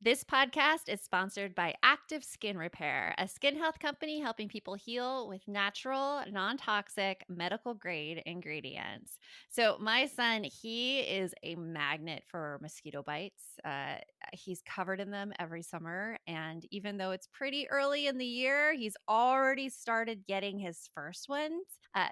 This podcast is sponsored by Active Skin Repair, a skin health company helping people heal with natural, non-toxic, medical-grade ingredients. So my son, he is a magnet for mosquito bites. He's covered in them every summer, and even though it's pretty early in the year, he's already started getting his first ones.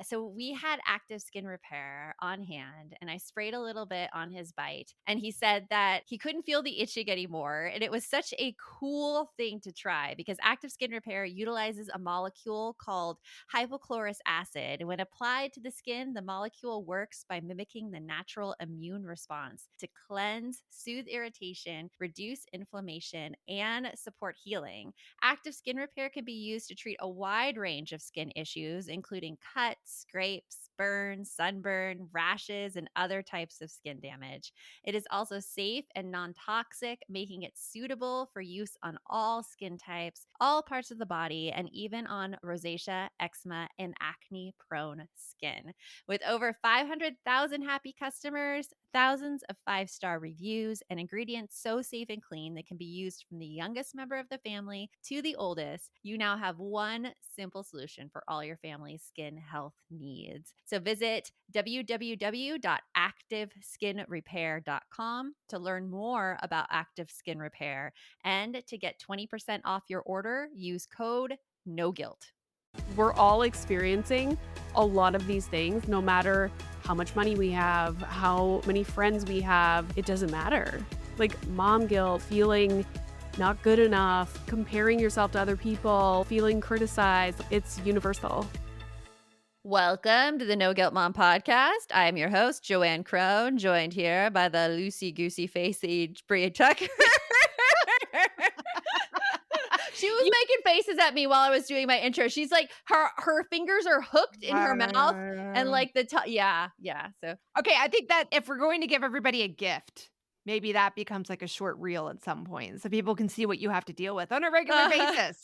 So we had Active Skin Repair on hand, and I sprayed a little bit on his bite, and he said that he couldn't feel the itching anymore. And it was such a cool thing to try because Active Skin Repair utilizes a molecule called hypochlorous acid. When applied to the skin, the molecule works by mimicking the natural immune response to cleanse, soothe irritation, reduce inflammation, and support healing. Active Skin Repair can be used to treat a wide range of skin issues, including cuts, scrapes, burns, sunburn, rashes, and other types of skin damage. It is also safe and non-toxic, making it suitable for use on all skin types, all parts of the body, and even on rosacea, eczema, and acne-prone skin. With over 500,000 happy customers, thousands of 5-star reviews, and ingredients so safe and clean that can be used from the youngest member of the family to the oldest, you now have one simple solution for all your family's skin health needs. So visit www.activeskinrepair.com to learn more about Active Skin Repair, and to get 20% off your order, use code NOGUILT. We're all experiencing a lot of these things, no matter how much money we have, how many friends we have, it doesn't matter. Like mom guilt, feeling not good enough, comparing yourself to other people, feeling criticized, it's universal. Welcome to the No Guilt Mom podcast. I am your host, Joanne Crone, joined here by the loosey-goosey-facey Bria Tucker. She was making faces at me while I was doing my intro. She's like, her fingers are hooked in her mouth, and like yeah. So Okay, I think that if we're going to give everybody a gift, maybe that becomes like a short reel at some point so people can see what you have to deal with on a regular basis.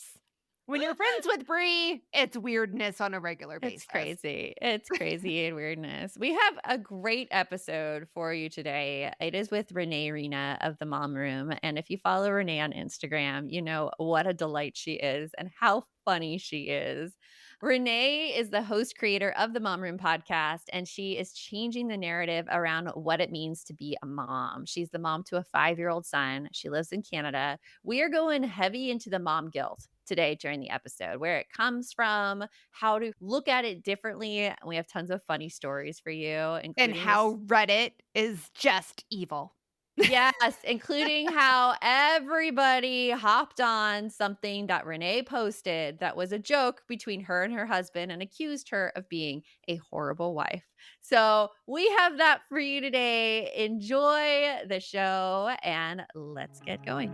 When you're friends with Brie, it's weirdness on a regular basis. It's crazy. It's crazy and weirdness. We have a great episode for you today. It is with Renee Reina of the Mom Room. And if you follow Renee on Instagram, you know what a delight she is and how funny she is. Renee is the host creator of the Mom Room podcast, and she is changing the narrative around what it means to be a mom. She's the mom to a 5-year-old son. She lives in Canada. We are going heavy into the mom guilt today during the episode, where it comes from, how to look at it differently. And we have tons of funny stories for you. And how Reddit is just evil. Yes, including how everybody hopped on something that Renee posted that was a joke between her and her husband and accused her of being a horrible wife. So we have that for you today. Enjoy the show and let's get going.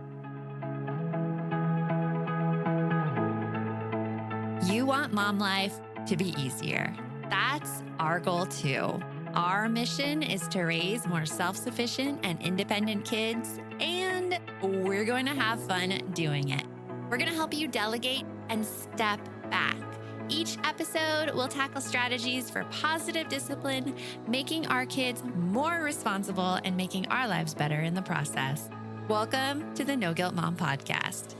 You want mom life to be easier. That's our goal too. Our mission is to raise more self-sufficient and independent kids, and we're going to have fun doing it. We're going to help you delegate and step back. Each episode will tackle strategies for positive discipline, making our kids more responsible and making our lives better in the process. Welcome to the No Guilt Mom podcast.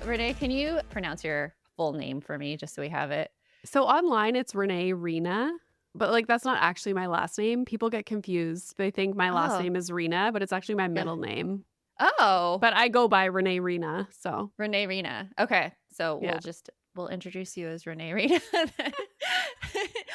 Renee, can you pronounce your full name for me just so we have it? So online, it's Renee Reina, but like that's not actually my last name. People get confused. They think my last name is Reina, but it's actually my middle name. Oh. But I go by Renee Reina, so. Renee Reina. Okay. So we'll introduce you as Renee Reina.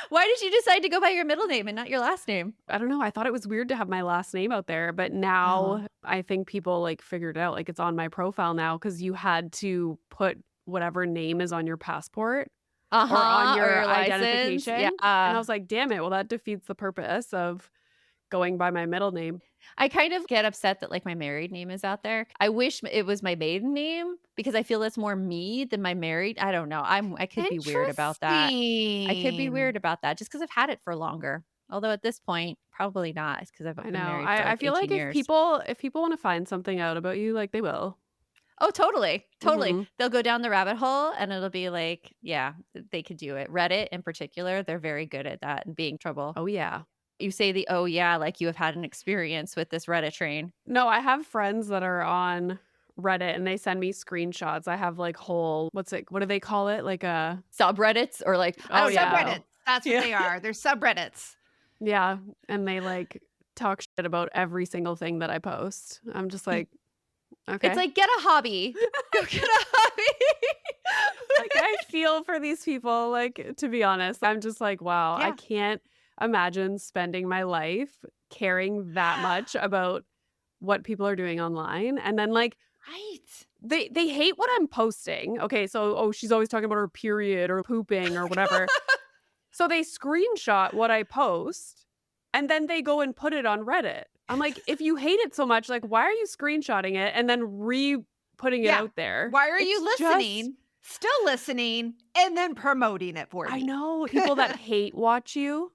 Why did you decide to go by your middle name and not your last name? I don't know. I thought it was weird to have my last name out there, but now I think people like figured out, like it's on my profile now because you had to put whatever name is on your passport or on your identification. Yeah. And I was like, damn it. Well, that defeats the purpose of going by my middle name. I kind of get upset that like my married name is out there. I wish it was my maiden name because I feel it's more me than my married. I don't know. I could be weird about that. I could be weird about that just because I've had it for longer. Although at this point, probably not. It's because I've been married for I feel like years. if people want to find something out about you, like they will. Oh, totally. Mhm. They'll go down the rabbit hole and it'll be like, yeah, they could do it. Reddit in particular, they're very good at that and being trouble. Oh, yeah. You say the, "Oh, yeah," like you have had an experience with this Reddit train. No, I have friends that are on Reddit and they send me screenshots. I have like whole what do they call it? Like a Subreddits or like I oh don't even yeah. Subreddits. know. That's what Yeah. they are. They're subreddits. Yeah. And they like talk shit about every single thing that I post. I'm just like, It's okay. like, "Get a hobby. Go get a hobby." Like I feel for these people, like to be honest. I'm just like, wow, I Yeah. can't imagine spending my life caring that much about what people are doing online. And then like Right. they hate what I'm posting. Okay, so oh, she's always talking about her period or pooping or whatever. So they screenshot what I post and then they go and put it on Reddit. I'm like, if you hate it so much, like why are you screenshotting it and then putting it Yeah. out there? Why are you It's just listening, still listening, and then promoting it for I me? know people that hate watch you.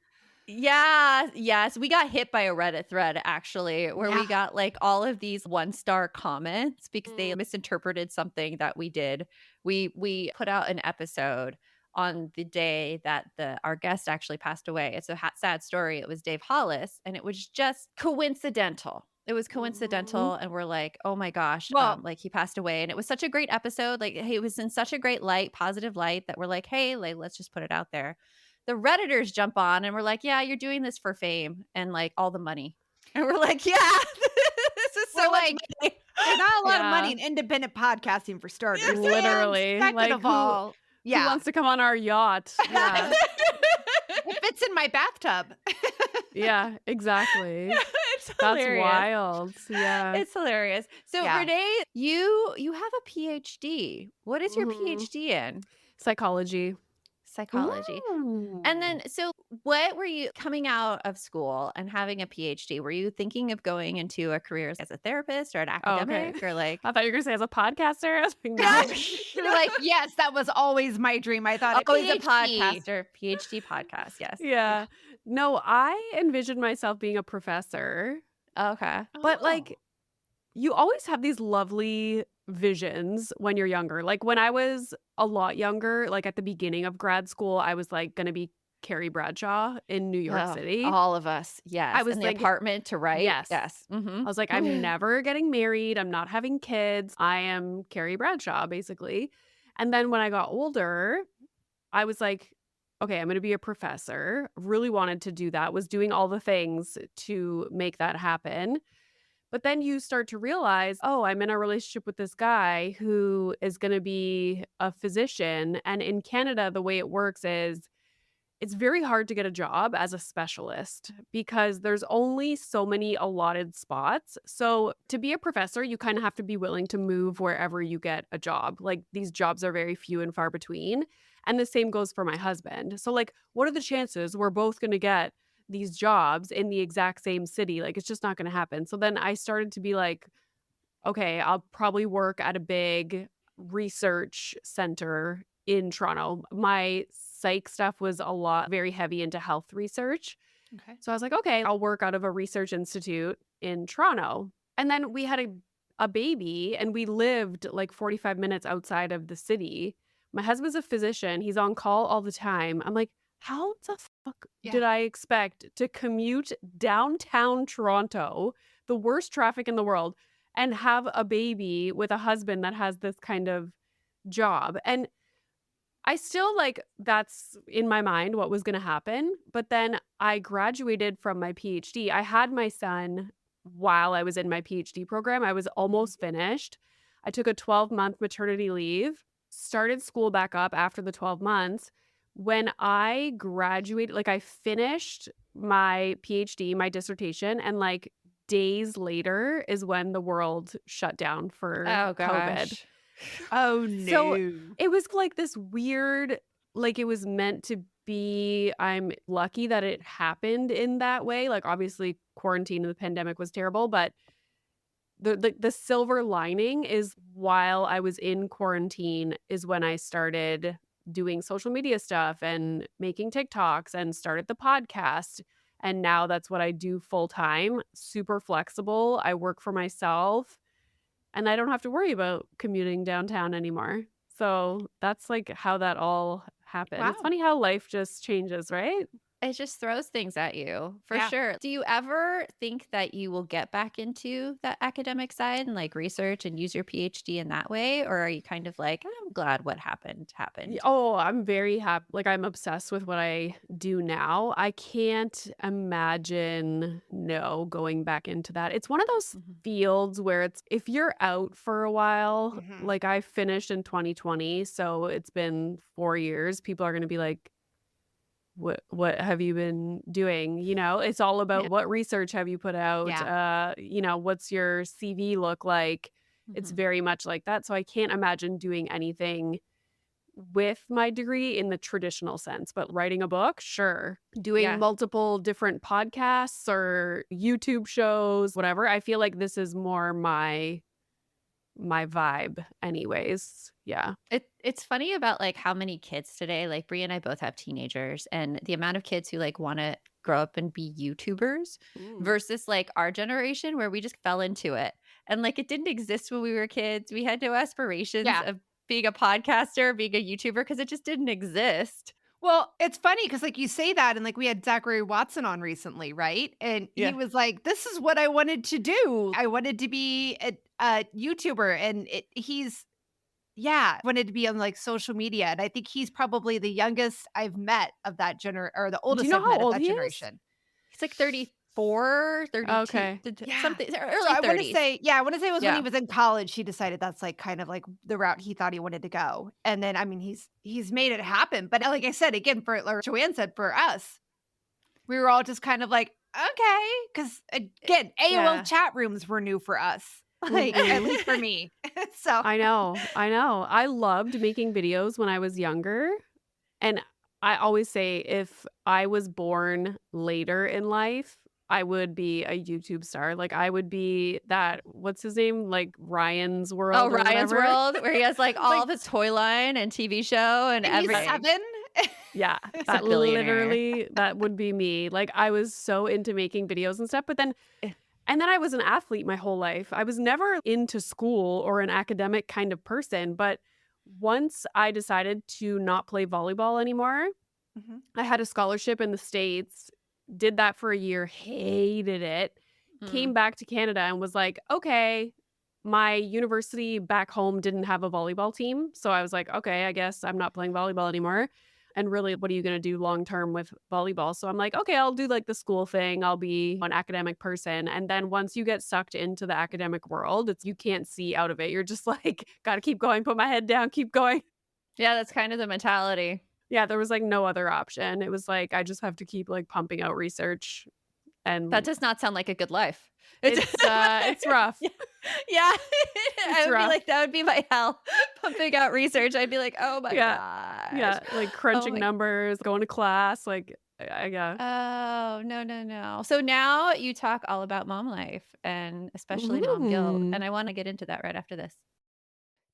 Yeah, yes, we got hit by a Reddit thread actually, where Yeah. we got like all of these one-star comments because they misinterpreted something that we did. We put out an episode on the day that our guest actually passed away. It's a sad story. It was Dave Hollis, and it was just coincidental. It was Mhm. coincidental, and we're like, oh my gosh, Well, like he passed away, and it was such a great episode. Like, hey, it was in such a great light, positive light that we're like, hey, like let's just put it out there. The Redditors jump on and we're like, "Yeah, you're doing this for fame and, like, all the money." And we're like, "Yeah, this is we're so much like, money." there's not a lot of money Yeah, in independent podcasting for starters. And literally. second Like of all, who yeah, wants to come on our yacht? Yeah. it fits in my bathtub. Yeah, exactly. It's That's hilarious. wild. Yeah. It's hilarious. So, Yeah. Renee, you have a PhD. What is your Mhm. PhD in? Psychology. Psychology. And Ooh. then, so what were you coming out of school and having a PhD? Were you thinking of going into a career as a therapist or an Oh, okay. academic or like, I thought you were gonna say as a podcaster. I was like, yeah, no. You're like, yes, that was always my dream. I thought a always a PhD. podcaster, PhD podcast. Yes. Yeah. Yeah. No, I envisioned myself being a professor, Okay. but Oh. like you always have these lovely visions when you're younger. Like when I was a lot younger, like at the beginning of grad school, I was like gonna be Carrie Bradshaw in New York Oh, City. all of us. I Yes. was And the like, apartment to write. yes. Yes. Mm-hmm. I was like, I'm never getting married. I'm not having kids. I am Carrie Bradshaw, basically. And then when I got older, I was like, okay, I'm going to be a professor. Really wanted to do that, was doing all the things to make that happen. But then you start to realize, oh, I'm in a relationship with this guy who is going to be a physician. And in Canada, the way it works is it's very hard to get a job as a specialist because there's only so many allotted spots. So, to be a professor, you kind of have to be willing to move wherever you get a job. Like, these jobs are very few and far between. And the same goes for my husband. So, like, what are the chances we're both going to get these jobs in the exact same city? Like, it's just not going to happen. So, then I started to be like, okay, I'll probably work at a big research center in Toronto. My psych stuff was a lot very heavy into health research. Okay. So I was like, okay, I'll work out of a research institute in Toronto. And then we had a baby and we lived like 45 minutes outside of the city. My husband's a physician. He's on call all the time. I'm like, how the fuck Yeah. did I expect to commute downtown Toronto, the worst traffic in the world, and have a baby with a husband that has this kind of job? And I still like that's in my mind what was going to happen. But then I graduated from my PhD. I had my son while I was in my PhD program. I was almost finished. I took a 12-month maternity leave, started school back up after the 12 months. When I graduated, like I finished my PhD, my dissertation, and like days later is when the world shut down for Oh COVID. gosh. Oh So no. it was like this weird, like it was meant to be. I'm lucky that it happened in that way. Like obviously quarantine and the pandemic was terrible, but the silver lining is while I was in quarantine is when I started doing social media stuff and making TikToks and started the podcast. And now that's what I do full time, super flexible. I work for myself and I don't have to worry about commuting downtown anymore. So that's like how that all happened. It's Wow. funny how life just changes, right? It just throws things at you, for Yeah. sure. Do you ever think that you will get back into that academic side and, like, research and use your PhD in that way? Or are you kind of like, "I'm glad what happened, happened?" Oh, I'm very happy. Like, I'm obsessed with what I do now. I can't imagine, no, going back into that. It's one of those Mhm. fields where it's if you're out for a while, Mhm. like I finished in 2020, so it's been 4 years, people are gonna be like, what have you been doing?" It's all Yeah. about what research have you put out, Yeah. what's your CV look like? It's Mhm. very much like that, so I can't imagine doing anything with my degree in the traditional sense, but writing a book, sure. Doing Yeah. multiple different podcasts or YouTube shows, whatever. I feel like this is more my vibe anyways. Yeah. It's funny about, like, how many kids today, like, Brie and I both have teenagers, and the amount of kids who, like, wanna grow up and be YouTubers Ooh. versus, like, our generation where we just fell into it. And, like, it didn't exist when we were kids. We had no aspirations Yeah. of being a podcaster, being a YouTuber, because it just didn't exist. Well, it's funny because, like, you say that, and, like, we had Zachary Watson on recently, right? And he Yeah. was like, "This is what I wanted to do. I wanted to be a YouTuber," and he's yeah, wanted to be on, like, social media, and I think he's probably the youngest I've met of that or the Do you oldest know I've how met of old that he is? generation. He's, like, 34, 32, Okay. Yeah. something So early I wanna 30s. say yeah, I wanna say it was when he Yeah. was in college, he decided that's, like, kind of, like, the route he thought he wanted to go, and then, I mean, he's made it happen, but like I said, again, for like Joanne said, for us, we were all just kind of like, "Okay," because again, AOL Yeah. chat rooms were new for us, like, at Mhm. least for me. So I know. I know. I loved making videos when I was younger. And I always say if I was born later in life, I would be a YouTube star. Like, I would be that what's his name? Like, Ryan's Oh, World or Ryan's whatever. World, where he has, like, all Like of his toy line and TV show and and he's that everything. 7. yeah, He's a that billionaire. literally that would be me. Like, I was so into making videos and stuff, but then Eh, and then I was an athlete my whole life. I was never into school or an academic kind of person, but once I decided to not play volleyball anymore, Mhm, I had a scholarship in the States, did that for a year, hated it, came mm. back to Canada and was like, "Okay." My university back home didn't have a volleyball team, so I was like, "Okay, I guess I'm not playing volleyball anymore." And really, what are you gonna do long term with volleyball? So I'm like, "Okay, I'll do, like, the school thing, I'll be an academic person." And then once you get sucked into the academic world, it's you can't see out of it. You're just like, "Gotta keep going, put my head down, keep going." Yeah, that's kind of the mentality. Yeah, there was, like, no other option. It was like, I just have to keep, like, pumping out research, That and does not sound like a good life. It's it's rough. Yeah. Yeah. I It's would be rough. like, that would be my hell, pumping out research. I'd be like, "Oh my Yeah, gosh. yeah, like, Oh crunching my." numbers, going to class, like, yeah. Oh, no, no, no. So now you talk all about mom life and especially mom guilt, Mm. and I wanna get into that right after this.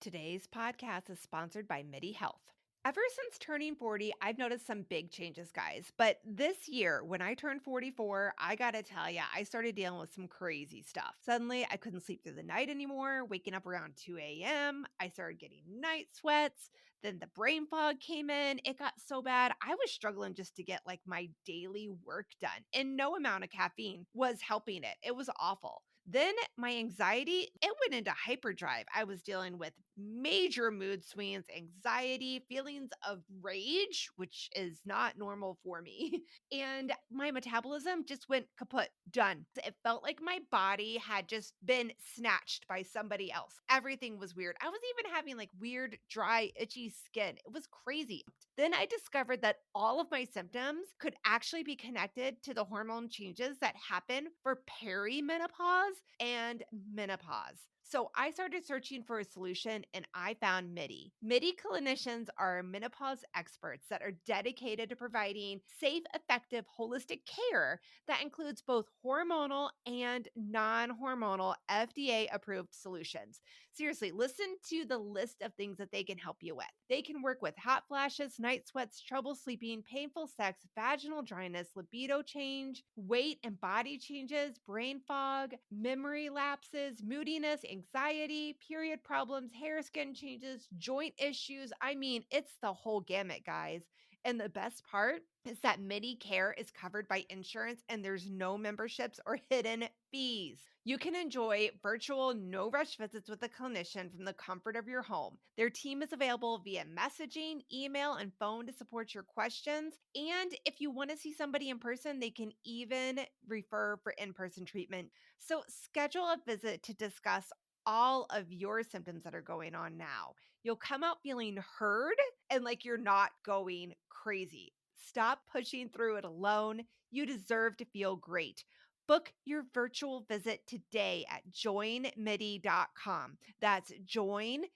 Today's podcast is sponsored by MIDI Health. Ever since turning 40, I've noticed some big changes, guys. But this year, when I turned 44, I gotta tell you, I started dealing with some crazy stuff. Suddenly, I couldn't sleep through the night anymore, waking up around 2 a.m. I started getting night sweats. Then the brain fog came in. It got so bad, I was struggling just to get like my daily work done. And no amount of caffeine was helping it. It was awful. Then my anxiety, it went into hyperdrive. I was dealing with major mood swings, anxiety, feelings of rage, which is not normal for me. And my metabolism just went kaput, done. It felt like my body had just been snatched by somebody else. Everything was weird. I was even having like weird, dry, itchy skin. It was crazy. Then I discovered that all of my symptoms could actually be connected to the hormone changes that happen for perimenopause and menopause. So I started searching for a solution and I found MIDI. MIDI clinicians are menopause experts that are dedicated to providing safe, effective, holistic care that includes both hormonal and non hormonal FDA approved solutions. Seriously, listen to the list of things that they can help you with. They can work with hot flashes, night sweats, trouble sleeping, painful sex, vaginal dryness, libido change, weight and body changes, brain fog, memory lapses, moodiness, anxiety, period problems, hair, skin changes, joint issues. I mean, it's the whole gamut, guys. And the best part is that MIDI care is covered by insurance and there's no memberships or hidden fees. You can enjoy virtual, no rush visits with a clinician from the comfort of your home. Their team is available via messaging, email, and phone to support your questions. And if you want to see somebody in person, they can even refer for in person treatment. So schedule a visit to discuss all of your symptoms that are going on now. You'll come out feeling heard and like you're not going crazy. Stop pushing through it alone. You deserve to feel great. Book your virtual visit today at joinmidi.com. That's joinmidi.com.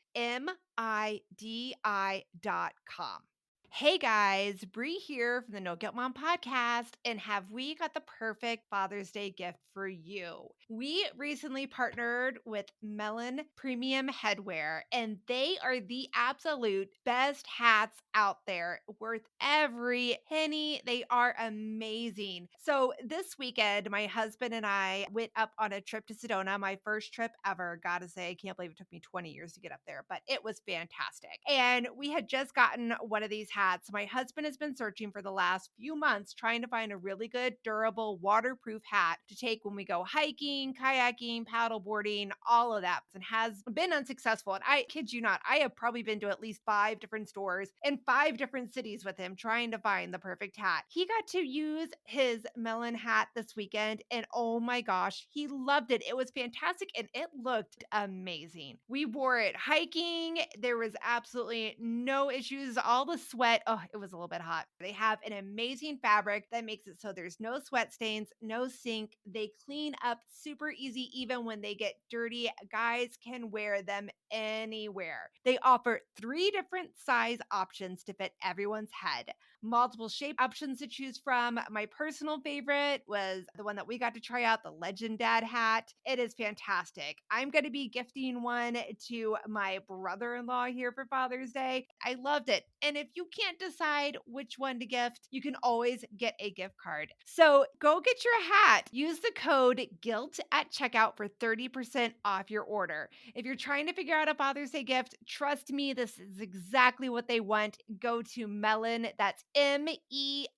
Hey guys, Bree here from the No Guilt Mom podcast, and have we got the perfect Father's Day gift for you? We recently partnered with Melon Premium Headwear, and they are the absolute best hats out there, worth every penny. They are amazing. So this weekend, my husband and I went up on a trip to Sedona, my first trip ever. Gotta say, I can't believe it took me 20 years to get up there, but it was fantastic. And we had just gotten one of these hats. My husband has been searching for the last few months, trying to find a really good, durable, waterproof hat to take when we go hiking, kayaking, paddleboarding, all of that, and has been unsuccessful. And I kid you not, I have probably been to at least 5 different stores in 5 different cities with him trying to find the perfect hat. He got to use his melon hat this weekend, and oh my gosh, he loved it. It was fantastic and it looked amazing. We wore it hiking. There was absolutely no issues. All the sweat, oh, it was a little bit hot. They have an amazing fabric that makes it so there's no sweat stains, no sink. They clean up super easy even when they get dirty. Guys can wear them anywhere. They offer 3 different size options to fit everyone's head, multiple shape options to choose from. My personal favorite was the one that we got to try out, the Legend Dad hat. It is fantastic. I'm going to be gifting one to my brother-in-law here for Father's Day. I loved it. And if you can't decide which one to gift, you can always get a gift card. So go get your hat. Use the code GUILT at checkout for 30% off your order. If you're trying to figure out a Father's Day gift, trust me, this is exactly what they want. Go to Melon, that's MELIN.com,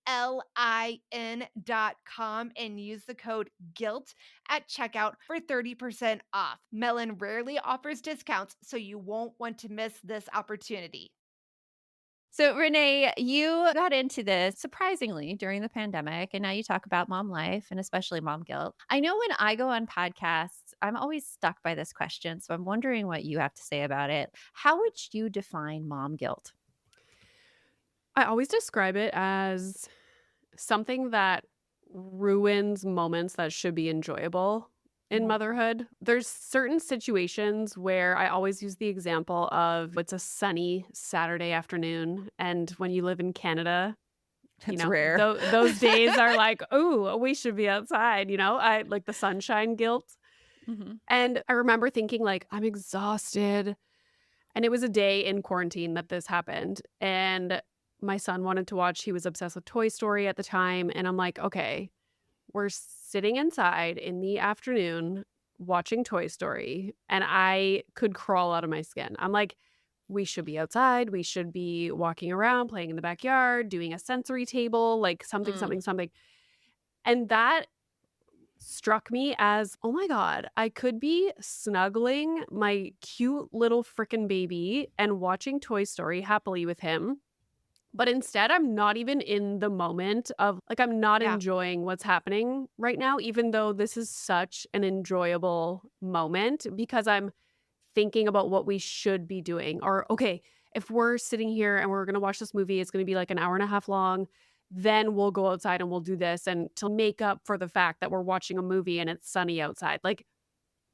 and use the code GUILT at checkout for 30% off. Melon rarely offers discounts, so you won't want to miss this opportunity. So, Renee, you got into this surprisingly during the pandemic, and now you talk about mom life and especially mom guilt. I know when I go on podcasts, I'm always stuck by this question. So, I'm wondering what you have to say about it. How would you define mom guilt? I always describe it as something that ruins moments that should be enjoyable in motherhood. There's certain situations where I always use the example of it's a sunny Saturday afternoon, and when you live in Canada, It's rare. those days are like, oh, we should be outside, I like the sunshine guilt. Mhm. And I remember thinking like, I'm exhausted. And it was a day in quarantine that this happened. And my son wanted to watch, he was obsessed with Toy Story at the time. And I'm like, okay, we're sitting inside in the afternoon watching Toy Story. And I could crawl out of my skin. I'm like, we should be outside. We should be walking around, playing in the backyard, doing a sensory table, like something, Mm. something, something. And that struck me as, oh my God, I could be snuggling my cute little frickin' baby and watching Toy Story happily with him. But instead, I'm not even in the moment of, like, I'm not Yeah. enjoying what's happening right now, even though this is such an enjoyable moment because I'm thinking about what we should be doing. Or, okay, if we're sitting here and we're going to watch this movie, it's going to be like an hour and a half long. Then we'll go outside and we'll do this. And to make up for the fact that we're watching a movie and it's sunny outside, like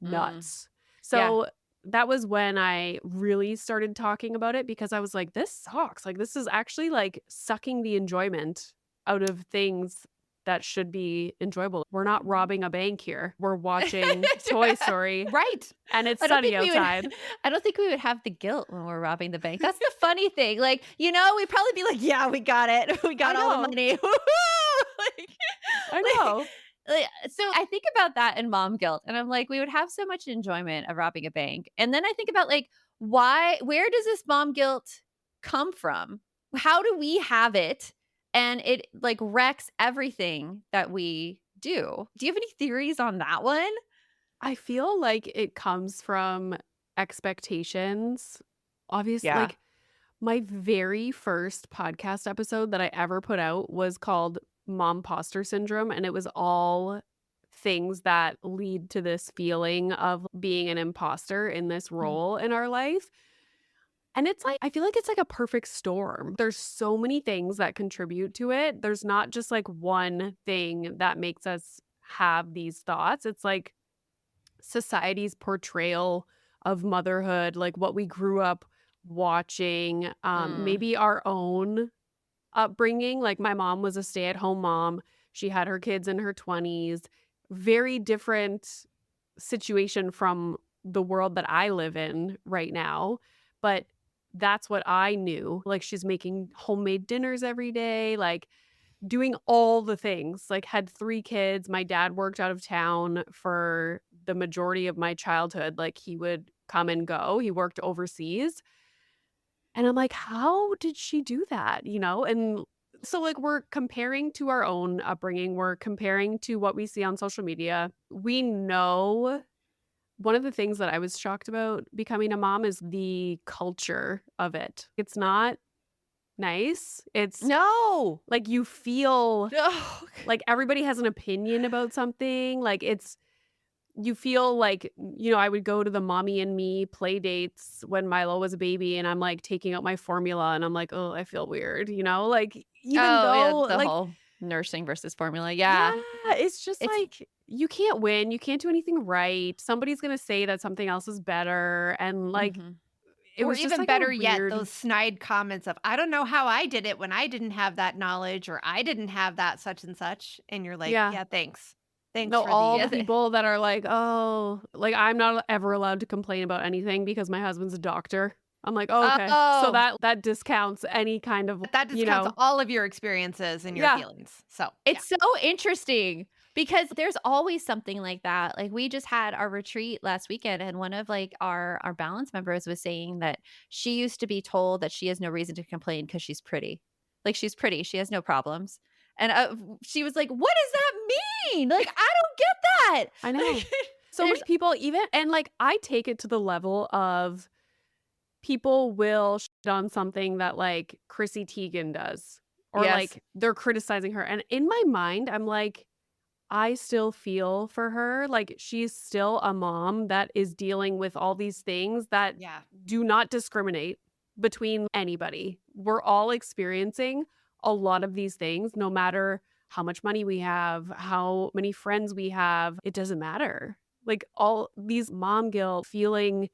nuts. Yeah. So that was when I really started talking about it because I was like, this sucks. Like, this is actually like sucking the enjoyment out of things that should be enjoyable. We're not robbing a bank here. We're watching Toy Story. Right. And it's I don't sunny think we outside. would I don't think we would have the guilt when we're robbing the bank. That's the funny thing. Like, we'd probably be like, "Yeah, we got it. We got all the know. money." Woohoo! Like, I like- know. so I think about that in mom guilt, and I'm like, we would have so much enjoyment of robbing a bank. And then I think about like, where does this mom guilt come from? how do we have it and it like wrecks everything that we do? Do you have any theories on that one? I feel like it comes from expectations. Obvious Yeah. like, my very first podcast episode that I ever put out was called Momposter Syndrome, and it was all things that lead to this feeling of being an imposter in this Mm. role in our life. And it's like I feel like it's like a perfect storm. There's so many things that contribute to it. There's not just like one thing that makes us have these thoughts. It's like society's portrayal of motherhood, like what we grew up watching, Mm. maybe our own upbringing. Like my mom was a stay-at-home mom. She had her kids in her 20s. Very different situation from the world that I live in right now, but that's what I knew. Like she's making homemade dinners every day, like doing all the things, like, had 3 kids. My dad worked out of town for the majority of my childhood, like, he would come and go, he worked overseas, and I'm like, "How did she do that?" You know? And so, like, we're comparing to our own upbringing, we're comparing to what we see on social media. We know one of the things that I was shocked about becoming a mom is the culture of it. It's not nice, it's No. like, you feel No. like everybody has an opinion about something, like, you feel like, I would go to the Mommy and Me play dates when Milo was a baby, and I'm, like, taking out my formula, and I'm like, "Oh, I feel weird," Like, even Oh, yeah, though, the like whole nursing versus formula. yeah, Yeah. it's just It's like, you can't win, you can't do anything right, somebody's gonna say that something else is better, and, like, mhm. it Or was just, even like, a better yet, weird those snide comments of, "I don't know how I did it when I didn't have that knowledge," or "I didn't have that such and such," and you're like, yeah. "Yeah, thanks. Thanks No, for all the" Yeah, the people that are like, "Oh," like, I'm not ever allowed to complain about anything because my husband's a doctor. I'm like, "Oh, okay." So Oh, that discounts any kind of, that you discounts know all of your experiences and your Yeah, feelings. So, yeah. it's so interesting because there's always something like that. Like we just had our retreat last weekend and one of like our balance members was saying that she used to be told that she has no reason to complain because she's pretty. Like she's pretty, she has no problems. And she was like, "What does that mean? Like I don't get that." I know. Like So there's many people even and, like, I take it to the level of people will shit on something that, like, Chrissy Teigen does, or, yes. like, they're criticizing her, and in my mind, I'm like, I still feel for her, like, she's still a mom that is dealing with all these things that Yeah. do not discriminate between anybody. We're all experiencing a lot of these things, no matter how much money we have, how many friends we have, it doesn't matter. Like, all these mom guilt, feeling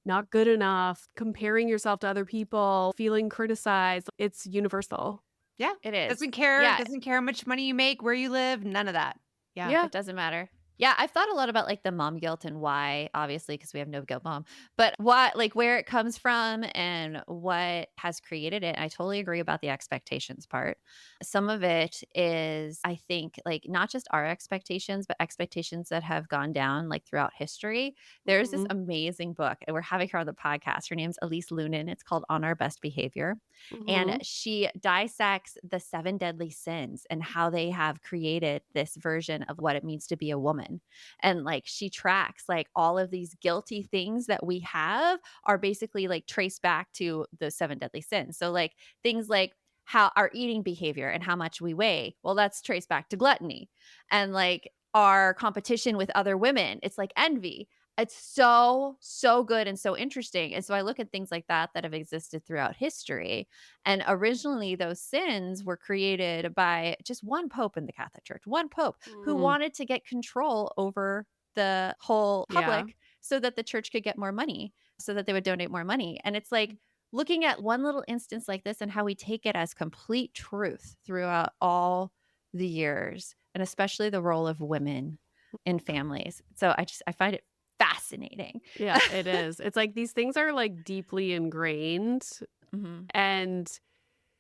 not good enough, comparing yourself to other people, feeling criticized, it's universal. Yeah. It is. Yeah. Doesn't care how much money you make, where you live, none of that. Yeah. Yeah. It doesn't matter. Yeah, I've thought a lot about, like, the mom guilt and why, obviously, because we have no guilt mom, but what like, where it comes from and what has created it. I totally agree about the expectations part. Some of it is, I think, like, not just our expectations, but expectations that have gone down, like, throughout history. There's this Mhm, amazing book, and we're having her on the podcast. Her name's Elise Lunan. It's called On Our Best Behavior. And mhm, she dissects the 7 deadly sins and how they have created this version of what it means to be a woman. And, like, she tracks, like, all of these guilty things that we have are basically, like, traced back to the 7 deadly sins. So, like, things like how our eating behavior and how much we weigh, well, that's traced back to gluttony. And, like, our competition with other women, it's like envy. It's so, so good and so interesting. And so I look at things like that that have existed throughout history, and originally, those sins were created by just one pope in the Catholic Church, one pope who mm, wanted to get control over the whole yeah. public so that the church could get more money, so that they would donate more money. And it's like looking at one little instance like this and how we take it as complete truth throughout all the years, and especially the role of women in families. So I find it fascinating. Yeah, it is. It's like these things are, like, deeply ingrained, Mhm. and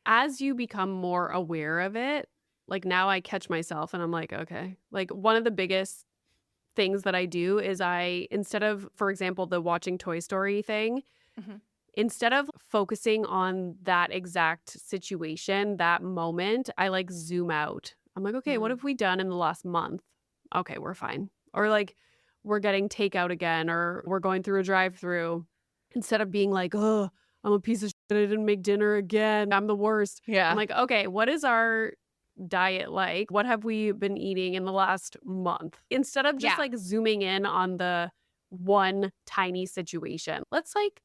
as you become more aware of it, like, now I catch myself and I'm like, "Okay." Like, one of the biggest things that I do is I instead of, for example, the watching Toy Story thing, Mhm. instead of focusing on that exact situation, that moment, I like zoom out. I'm like, okay, what Mm. have we done in the last month? Okay, we're fine. Or like we're getting takeout again, or we're going through a drive-through. Instead of being like, oh, I'm a piece of shit. I didn't make dinner again. I'm the worst. I'm Yeah. like, okay, what is our diet like? What have we been eating in the last month? Instead of just Yeah. like zooming in on the one tiny situation, let's like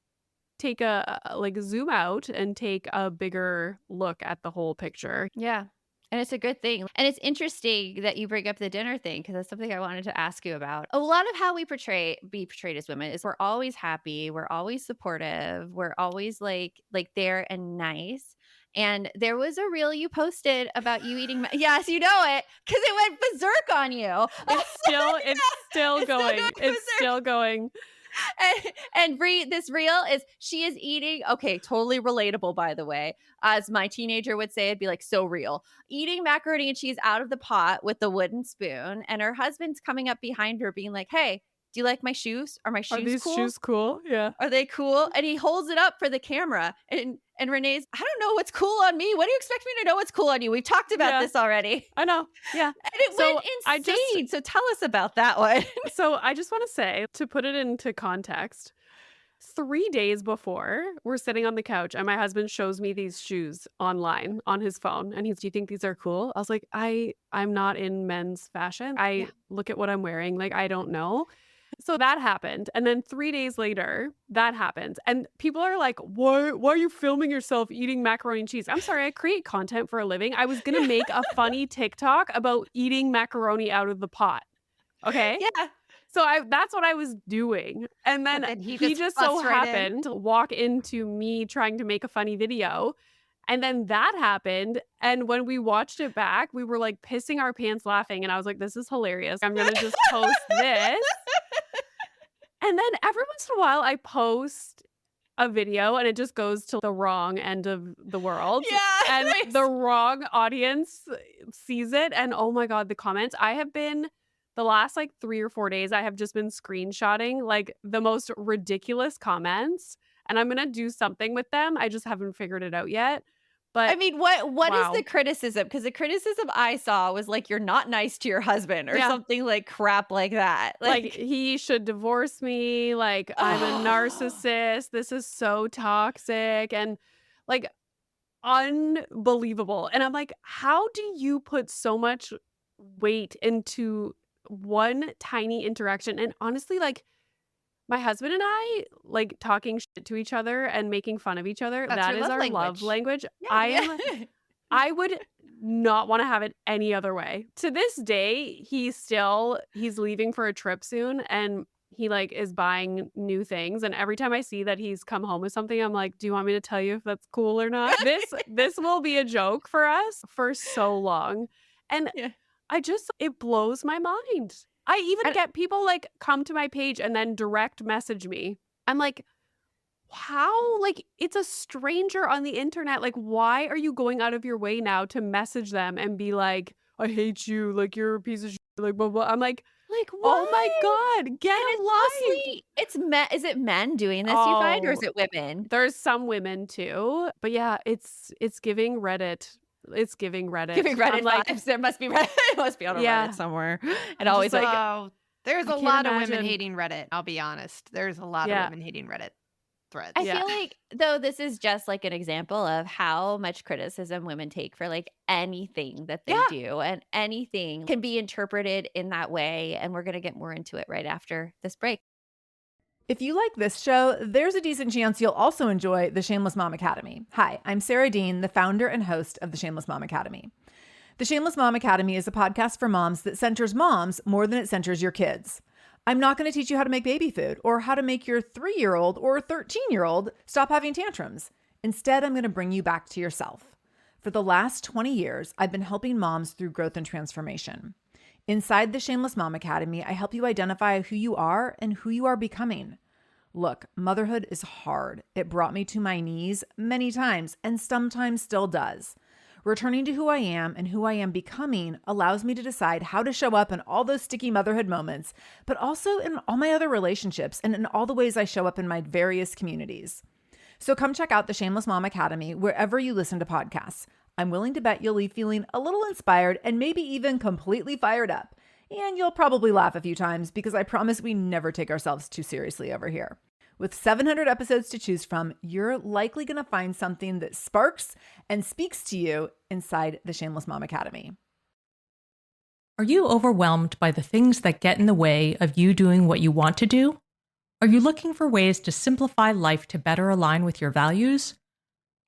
take like zoom out and take a bigger look at the whole picture. Yeah. And it's a good thing. And it's interesting that you bring up the dinner thing because that's something I wanted to ask you about. A lot of how we be portrayed as women is we're always happy, we're always supportive, we're always like there and nice. And there was a reel you posted about you eating yes, you know it because it went berserk on you. It's still It's still going going. It's berserk. still going. And Bree, this reel is she is eating. Okay, totally relatable, by the way. As my teenager would say, it'd be like so real. Eating macaroni and cheese out of the pot with the wooden spoon, and her husband's coming up behind her, being like, "Hey, do you like my shoes? Are my Are shoes these cool? shoes cool? Yeah. Are they cool?" And he holds it up for the camera, and Renee's, "I don't know what's cool on me. What do you expect me to know what's cool on you? We've talked about Yeah. this already." I know. Yeah. And it So went I just insane. So tell us about that one. So I just want to say, to put it into context, 3 days before, we're sitting on the couch and my husband shows me these shoes online on his phone and he's, "Do you think these are cool?" I was like, I'm not in men's fashion. I Yeah. look at what I'm wearing, like I don't know." So that happened. And then 3 days later, that happens. And people are like, why are you filming yourself eating macaroni and cheese?" I'm sorry, I create content for a living. I was going to make a funny TikTok about eating macaroni out of the pot. Okay? Yeah. So that's what I was doing. And But then then he he just just so busts right in. happened to walk into me trying to make a funny video. And then that happened. And when we watched it back, we were like pissing our pants laughing. And I was like, this is hilarious. I'm going to just post this. And then every once in a while, I post a video and it just goes to the wrong end of the world. Yeah. And the wrong audience sees it. And oh my God, the comments. I have been the last like 3 or 4 days, I have just been screenshotting like the most ridiculous comments. And I'm gonna do something with them. I just haven't figured it out yet. I But mean, what is the wow. criticism? Because the criticism I saw was like, "You're not nice to your husband," or Yeah. something like crap like that. Like Like, he should divorce me. Like I'm a oh, narcissist. This is so toxic. And like unbelievable. And I'm like, how do you put so much weight into one tiny interaction? And honestly, like my husband and I, like talking shit to each other and making fun of each other, That's that your is love our love language. language. Yeah. I would not want to have it any other way. To this day, he's leaving for a trip soon and he like is buying new things and every time I see that he's come home with something, I'm like, "Do you want me to tell you if that's cool or not?" This will be a joke for us for so long. And Yeah. it blows my mind. I even And get people like come to my page and then direct message me. I'm like, how? Like, it's a stranger on the internet. Like, why are you going out of your way now to message them and be like, "I hate you. Like, you're a piece of shit." Like, blah, blah. I'm like, oh my why? God, get And a it's life. mostly it's men is it men doing this, you find, or is Oh, it women? there's some women too. But yeah, it's giving Reddit. It's giving Reddit. Giving I'm Reddit like, vibes. There must be Reddit it must be on a Reddit yeah, somewhere. It I'm just always like, Oh, there's I a can't lot of women imagine. hating Reddit. I'll be honest. There's a lot of Yeah, women hating Reddit I threads. yeah. feel like, though, this is just like an example of how much criticism women take for like anything that they Yeah. do, and anything can be interpreted in that way. And we're going to get more into it right after this break. If you like this show, there's a decent chance you'll also enjoy the Shameless Mom Academy. Hi, I'm Sarah Dean, the founder and host of the Shameless Mom Academy. The Shameless Mom Academy is a podcast for moms that centers moms more than it centers your kids. I'm not going to teach you how to make baby food or how to make your 3-year-old or 13-year-old stop having tantrums. Instead, I'm going to bring you back to yourself. For the last 20 years, I've been helping moms through growth and transformation. Inside the Shameless Mom Academy, I help you identify who you are and who you are becoming. Look, motherhood is hard. It brought me to my knees many times and sometimes still does. Returning to who I am and who I am becoming allows me to decide how to show up in all those sticky motherhood moments, but also in all my other relationships and in all the ways I show up in my various communities. So come check out the Shameless Mom Academy wherever you listen to podcasts. I'm willing to bet you'll leave feeling a little inspired and maybe even completely fired up. And you'll probably laugh a few times because I promise we never take ourselves too seriously over here. With 700 episodes to choose from, you're likely going to find something that sparks and speaks to you inside the Shameless Mom Academy. Are you overwhelmed by the things that get in the way of you doing what you want to do? Are you looking for ways to simplify life to better align with your values?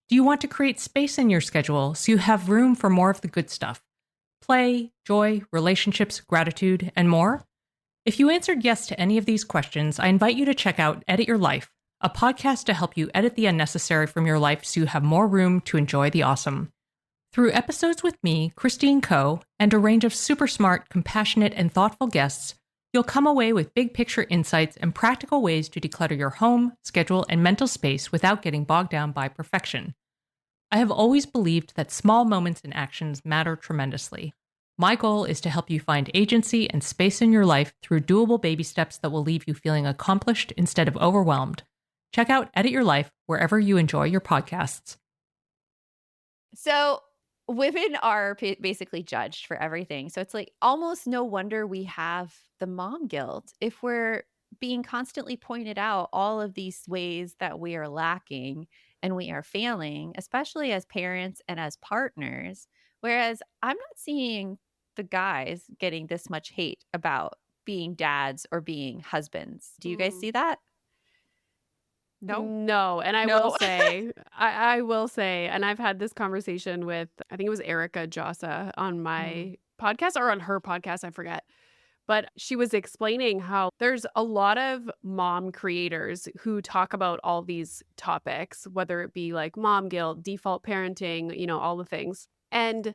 Do you want to create space in your schedule so you have room for more of the good stuff? Play, joy, relationships, gratitude, and more? If you answered yes to any of these questions, I invite you to check out Edit Your Life, a podcast to help you edit the unnecessary from your life so you have more room to enjoy the awesome. Through episodes with me, Christine Coe, and a range of super smart, compassionate, and thoughtful guests, you'll come away with big picture insights and practical ways to declutter your home, schedule, and mental space without getting bogged down by perfection. I have always believed that small moments and actions matter tremendously. My goal is to help you find agency and space in your life through doable baby steps that will leave you feeling accomplished instead of overwhelmed. Check out Edit Your Life wherever you enjoy your podcasts. So women are basically judged for everything. So it's like almost no wonder we have the mom guilt if we're being constantly pointed out all of these ways that we are lacking and we are failing, especially as parents and as partners. Whereas I'm not seeing the guys getting this much hate about being dads or being husbands. Do you guys see that? No, and I No. will say, I will say, and I've had this conversation with, I think it was Erica Jossa on my podcast or on her podcast, I forget. But she was explaining how there's a lot of mom creators who talk about all these topics, whether it be like mom guilt, default parenting, you know, all the things. And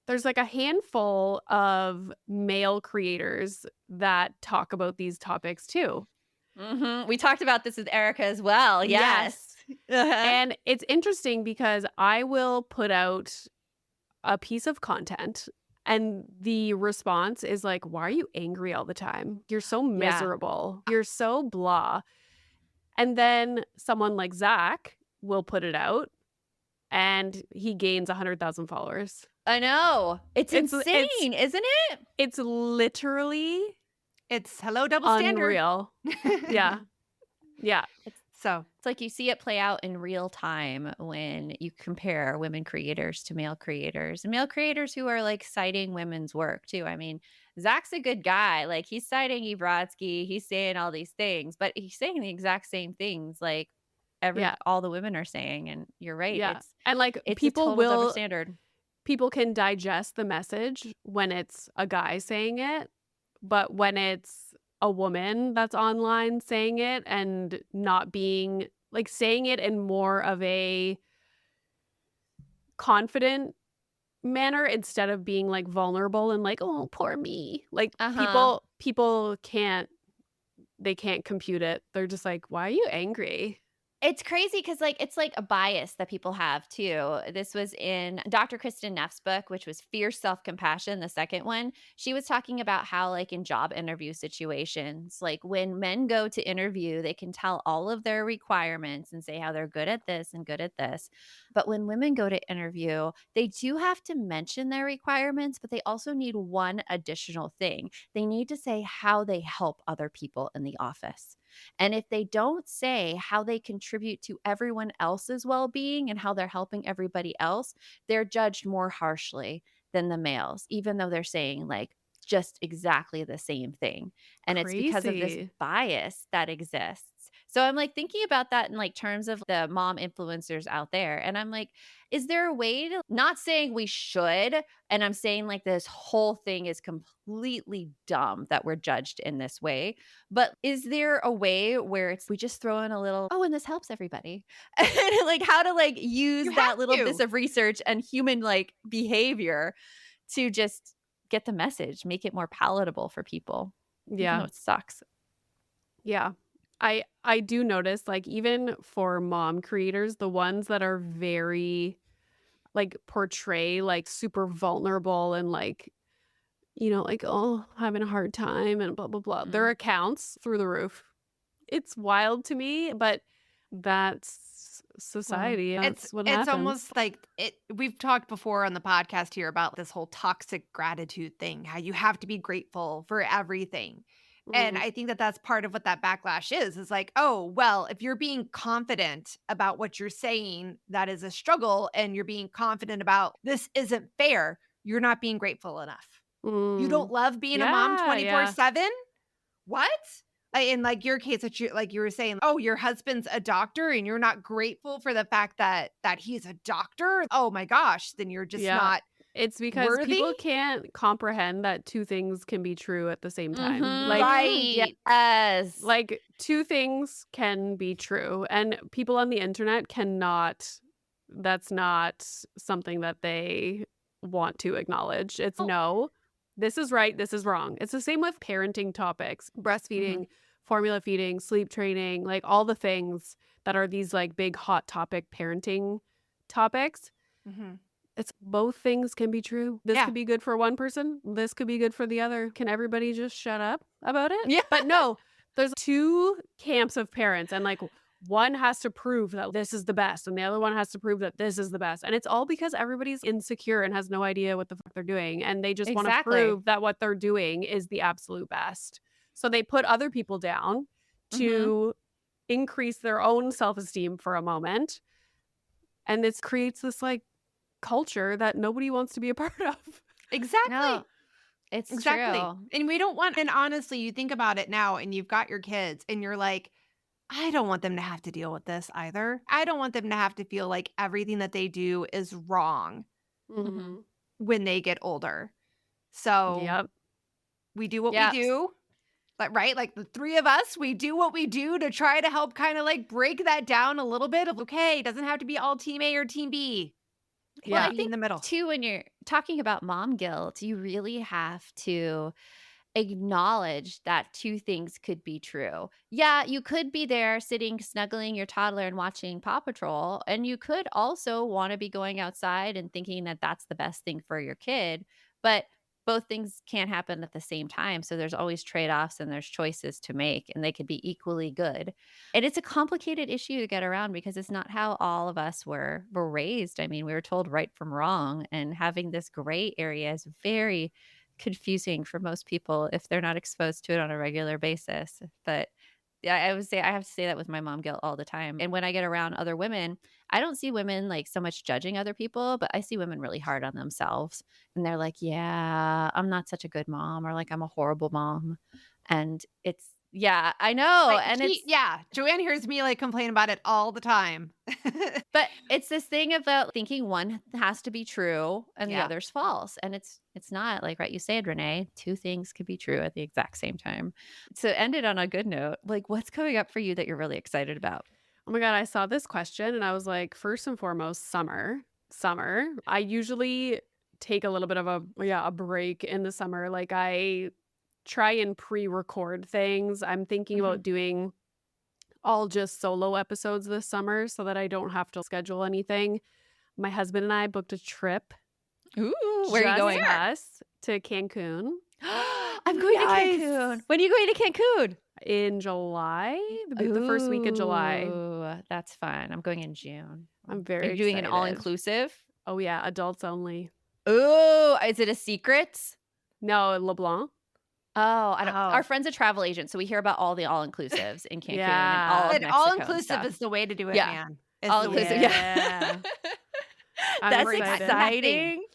there's like a handful of male creators that talk about these topics too. We talked about this with Erica as well. Yes. And it's interesting because I will put out a piece of content and the response is like, why are you angry all the time? You're so miserable. You're so blah. And then someone like Zach will put it out and he gains 100,000 followers. I know. It's insane, isn't it? It's literally It's hello double standard. unreal. Yeah. Yeah. So It's like you see it play out in real time when you compare women creators to male creators and male creators who are like citing women's work too. I mean, Zach's a good guy. Like he's citing Eve Brodsky. He's saying all these things, but he's saying the exact same things like all the women are saying. And you're right. Yeah. And like It's people a total double will standard. people can digest the message when it's a guy saying it, but when it's a woman that's online saying it and not being like saying it in more of a confident manner instead of being like vulnerable and like, oh, poor me. Like people can't compute it. They're just like, why are you angry? It's crazy because like it's like a bias that people have too. This was in Dr. Kristen Neff's book, which was Fierce Self-Compassion, the second one. She was talking about how like in job interview situations, like when men go to interview, they can tell all of their requirements and say how they're good at this and good at this. But when women go to interview, they do have to mention their requirements, but they also need one additional thing. They need to say how they help other people in the office. And if they don't say how they contribute to everyone else's well-being and how they're helping everybody else, they're judged more harshly than the males, even though they're saying like just exactly the same thing. And it's because of this bias that exists. So I'm like thinking about that in like terms of the mom influencers out there. And I'm like, is there a way to not saying we should? And I'm saying like this whole thing is completely dumb that we're judged in this way. But is there a way where we just throw in a little, oh, and this helps everybody? And like how to like use that little bit of research and human like behavior to just get the message, make it more palatable for people. Yeah. Even though it sucks. Yeah. I do notice like even for mom creators, the ones that are very like portray like super vulnerable and like, you know, like, oh, having a hard time and blah, blah, blah. Their accounts through the roof. It's wild to me, but that's It's society. That's It's what it's happens. almost like we've talked before on the podcast here about this whole toxic gratitude thing, how you have to be grateful for everything. And Mhm. I think that that's part of what that backlash is like, oh, well, if you're being confident about what you're saying, that is a struggle, and you're being confident about this isn't fair, you're not being grateful enough. You don't Mm. love being a mom Yeah, yeah. 24/7? What? In like your case that you like you were saying, oh, your husband's a doctor and you're not grateful for the fact that he's a doctor? Oh my gosh, then you're just Yeah. not It's because worthy? people can't comprehend that two things can be true at the same time. Mhm. Like Right. Yes. like two things can be true, and people on the internet cannot, that's not something that they want to acknowledge. It's Oh. no, this is right, this is wrong. It's the same with parenting topics, breastfeeding, formula feeding, sleep training, like all the things that are these like big hot topic parenting topics. Mhm. It's both things can be true. This Yeah. could be good for one person. This could be good for the other. Can everybody just shut up about it? Yeah. But no, there's two camps of parents, and like one has to prove that this is the best, and the other one has to prove that this is the best. And it's all because everybody's insecure and has no idea what the fuck they're doing. And they just want to Exactly. prove that what they're doing is the absolute best. So they put other people down to increase their own self esteem for a moment. And this creates this like culture that nobody wants to be a part of. Exactly. No, it's Exactly. true. And we don't want, and honestly, you think about it now and you've got your kids and you're like, I don't want them to have to deal with this either. I don't want them to have to feel like everything that they do is wrong Mhm. when they get older. So Yep. we do what Yep. we do. But right, like the three of us, we do what we do to try to help kind of like break that down a little bit of okay, it doesn't have to be all team A or team B. It Well, can I be think in the middle. too, when you're talking about mom guilt, you really have to acknowledge that two things could be true. Yeah, you could be there sitting, snuggling your toddler and watching Paw Patrol, and you could also want to be going outside and thinking that that's the best thing for your kid. But both things can't happen at the same time. So there's always trade offs and there's choices to make, and they could be equally good. And it's a complicated issue to get around because it's not how all of us were raised. I mean, we were told right from wrong, and having this gray area is very confusing for most people if they're not exposed to it on a regular basis. But yeah, I would say I have to say that with my mom guilt all the time. And when I get around other women, I don't see women like so much judging other people, but I see women really hard on themselves. And they're like, yeah, I'm not such a good mom, or like I'm a horrible mom. And it's, yeah, I know. Like And it's, yeah, Joanne hears me like complain about it all the time. but it's this thing about thinking one has to be true and the Yeah. other's false. And it's not like, right, you said, Renee, two things could be true at the exact same time. To end it on a good note, like what's coming up for you that you're really excited about? Oh my God, I saw this question and I was like, first and foremost, summer. Summer. I usually take a little bit of a break in the summer. Like I try and pre-record things. I'm thinking about doing all just solo episodes this summer so that I don't have to schedule anything. My husband and I booked a trip. Ooh, where are you just going? us to Cancun I'm going to Nice. Cancun. When are you going to Cancun? in July, the first week of July. Ooh, that's fun. I'm going in June. I'm Are very you doing excited. an all-inclusive? Oh yeah, adults only. Ooh, is it a secret? No, LeBlanc. Oh, I don't. Oh. Our friend's a travel agent, so we hear about all the all-inclusives in Cancun and Yeah. all of But Mexico all and inclusive stuff. is the way to do it, Yeah. man. It's All the way to inclusive, do it. Yeah. I'm That's excited. exciting.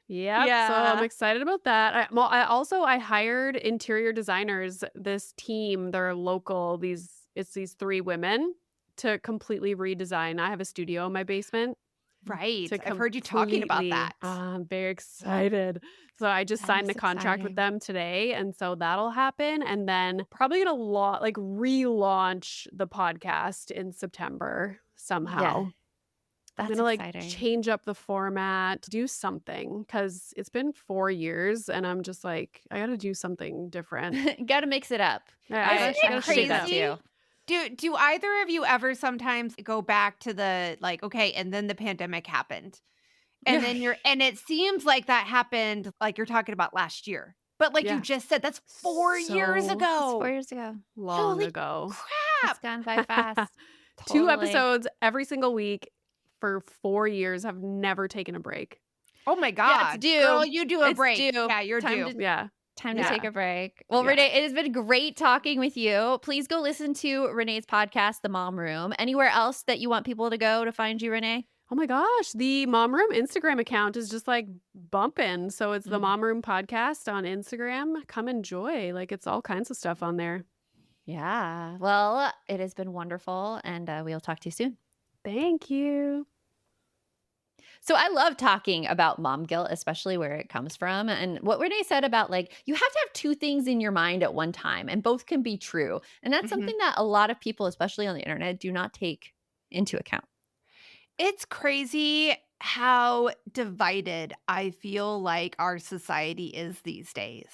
Yep. So Yeah. I'm excited about that. I hired interior designers, this team, they're local, it's these three women to completely redesign. I have a studio in my basement. Right. To I've heard you talking about completely- that. I'm very excited. So I just That signed the is contract with exciting. them today, and so that'll happen. And then probably gonna relaunch the podcast in September somehow. I'm That's gonna exciting. change up the format, do something, because it's been 4 years, and I'm just like, I gotta do something different. Got to mix it up. I Isn't gotta it shake it up. crazy? Do either of you ever sometimes go back to the like, okay, and then the pandemic happened. And then and it seems like that happened like you're talking about last year. But like Yeah. you just said, that's 4 years So ago. That's 4 years ago. Long Holy ago. crap. It's gone by fast. 2 Totally. episodes every single week for 4 years. I've never taken a break. Oh my Yeah, it's God. due. Girl, you do a It's break. due. Yeah, you're Time due. to Yeah. Time to Yeah. take a break. Well, Yeah. Renee, it has been great talking with you. Please go listen to Renee's podcast, The Mom Room. Anywhere else that you want people to go to find you, Renee? Oh my gosh, the Mom Room Instagram account is just like bumping. So it's the Mom Room podcast on Instagram. Come enjoy. Like it's all kinds of stuff on there. Yeah. Well, it has been wonderful, and we'll talk to you soon. Thank you. So I love talking about mom guilt, especially where it comes from. And what Renee said about like, you have to have two things in your mind at one time, and both can be true. And that's something that a lot of people, especially on the internet, do not take into account. It's crazy how divided I feel like our society is these days.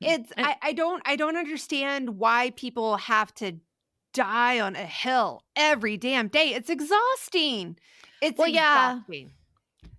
It's And- I don't understand why people have to die on a hill every damn day. It's exhausting. It's Well, yeah. exhausting.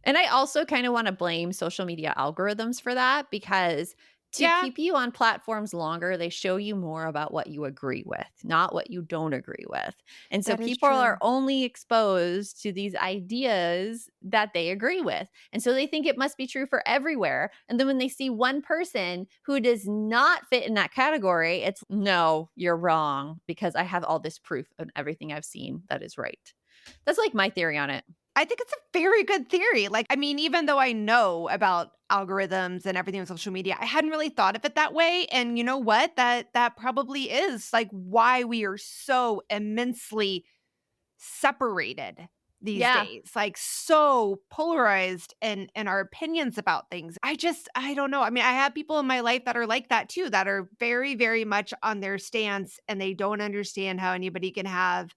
And I also kind of want to blame social media algorithms for that, because to Yeah. keep you on platforms longer, they show you more about what you agree with, not what you don't agree with. And so That is people are true. only exposed to these ideas that they agree with. And so they think it must be true for everywhere. And then when they see one person who does not fit in that category, it's no, you're wrong, because I have all this proof and everything I've seen that is right. That's like my theory on it. I think it's a very good theory. Like, I mean, even though I know about algorithms and everything on social media, I hadn't really thought of it that way. And you know what? That probably is like why we are so immensely separated these days. Like so polarized in our opinions about things. I don't know. I mean, I have people in my life that are like that too, that are very, very much on their stance, and they don't understand how anybody can have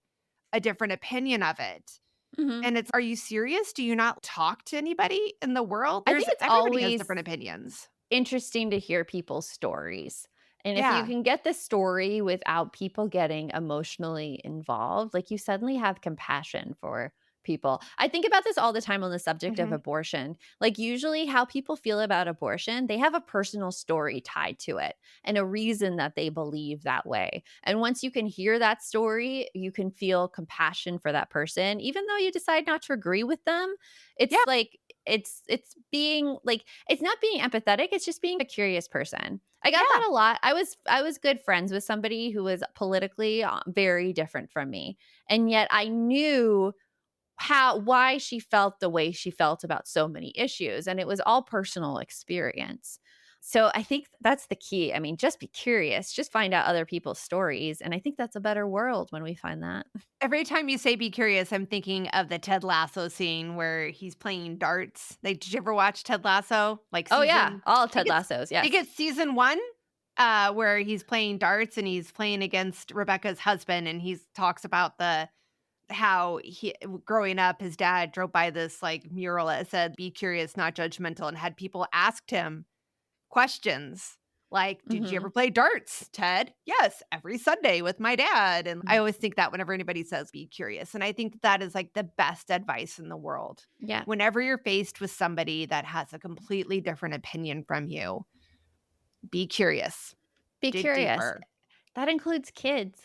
a different opinion of it. Mhm. And it's, are you serious? Do you not talk to anybody in the world? I think it's Everybody has always different opinions. interesting to hear people's stories. And if Yeah. you can get the story without people getting emotionally involved, like you suddenly have compassion for people. I think about this all the time on the subject of Mhm. abortion. Like usually how people feel about abortion, they have a personal story tied to it and a reason that they believe that way. And once you can hear that story, you can feel compassion for that person, even though you decide not to agree with them. It's Yeah. like it's being like, it's not being empathetic, it's just being a curious person. I got Yeah. that a lot. I was good friends with somebody who was politically very different from me, and yet I knew why she felt the way she felt about so many issues, and it was all personal experience. So I think that's the key. I mean, just be curious, just find out other people's stories, and I think that's a better world when we find that. Every time you say be curious, I'm thinking of the Ted Lasso scene where he's playing darts. Like, did you ever watch Ted Lasso? Like, Oh yeah, season, all I Ted think it's- Lassos. I Yes. think it's season 1, where he's playing darts and he's playing against Rebecca's husband, and he talks about how he, growing up, his dad drove by this like mural that said "Be curious, not judgmental," and had people asked him questions like, "Did you ever play darts, Ted?" "Yes, every Sunday with my dad." And I always think that whenever anybody says "be curious," and I think that is like the best advice in the world. Yeah. Whenever you're faced with somebody that has a completely different opinion from you, be curious. Be Dig curious. deeper. That includes kids.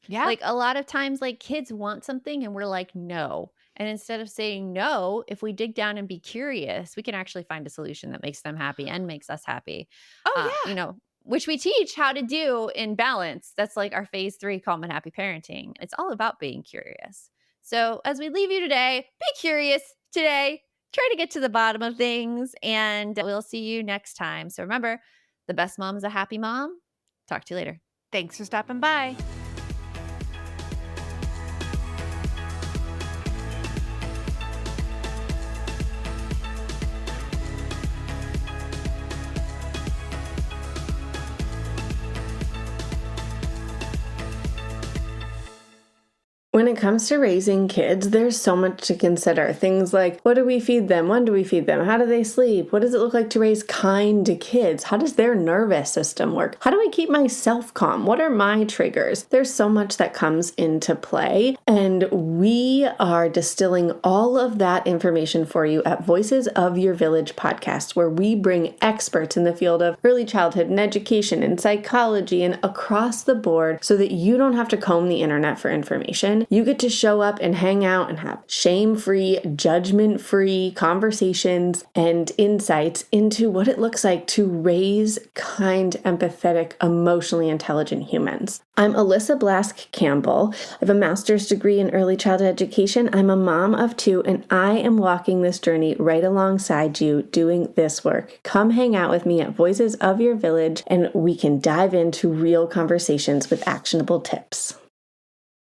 Yeah. Like a lot of times, like kids want something and we're like, no. And instead of saying no, if we dig down and be curious, we can actually find a solution that makes them happy and makes us happy. Oh yeah. You know, which we teach how to do in balance. That's like our phase 3 calm and happy parenting. It's all about being curious. So as we leave you today, be curious today. Try to get to the bottom of things, and we'll see you next time. So remember, the best mom is a happy mom. Talk to you later. Thanks for stopping by. When it comes to raising kids, there's so much to consider. Things like, what do we feed them? When do we feed them? How do they sleep? What does it look like to raise kind kids? How does their nervous system work? How do I keep myself calm? What are my triggers? There's so much that comes into play, and we are distilling all of that information for you at Voices of Your Village podcast, where we bring experts in the field of early childhood and education and psychology and across the board so that you don't have to comb the internet for information. fun. You get to show up and hang out and have shame-free, judgment-free conversations and insights into what it looks like to raise kind, empathetic, emotionally intelligent humans. I'm Alyssa Blask Campbell. I have a master's degree in early childhood education. I'm a mom of 2, and I am walking this journey right alongside you doing this work. Come hang out with me at Voices of Your Village, and we can dive into real conversations with actionable tips.